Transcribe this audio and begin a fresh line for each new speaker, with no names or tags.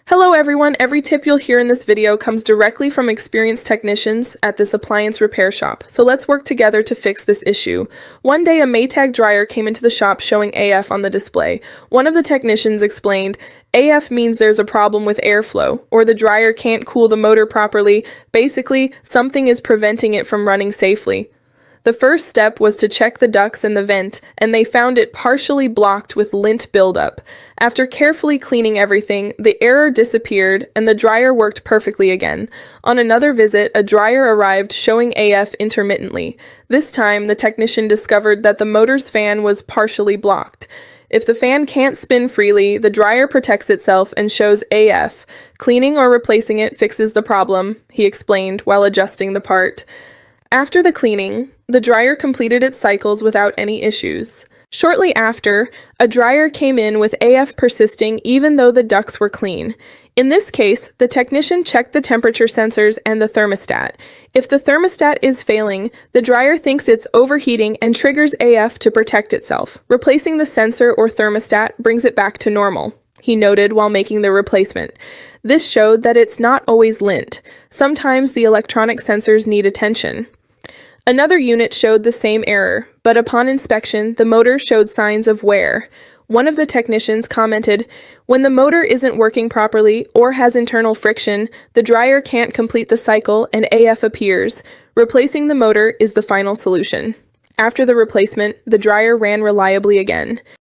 Hello everyone, every tip you'll hear in this video comes directly from experienced technicians at this appliance repair shop, so let's work together to fix this issue. One day a Maytag dryer came into the shop showing AF on the display. One of the technicians explained, AF means there's a problem with airflow, or the dryer can't cool the motor properly. Basically, something is preventing it from running safely. The first step was to check the ducts and the vent, and they found it partially blocked with lint buildup. After carefully cleaning everything, the error disappeared and the dryer worked perfectly again. On another visit, a dryer arrived showing AF intermittently. This time, the technician discovered that the motor's fan was partially blocked. If the fan can't spin freely, the dryer protects itself and shows AF. Cleaning or replacing it fixes the problem, he explained while adjusting the part. After the cleaning, the dryer completed its cycles without any issues. Shortly after, a dryer came in with AF persisting even though the ducts were clean. In this case, the technician checked the temperature sensors and the thermostat. If the thermostat is failing, the dryer thinks it's overheating and triggers AF to protect itself. Replacing the sensor or thermostat brings it back to normal, he noted while making the replacement. This showed that it's not always lint. Sometimes the electronic sensors need attention. Another unit showed the same error, but upon inspection, the motor showed signs of wear. One of the technicians commented, "When the motor isn't working properly or has internal friction, the dryer can't complete the cycle and AF appears. Replacing the motor is the final solution." After the replacement, the dryer ran reliably again.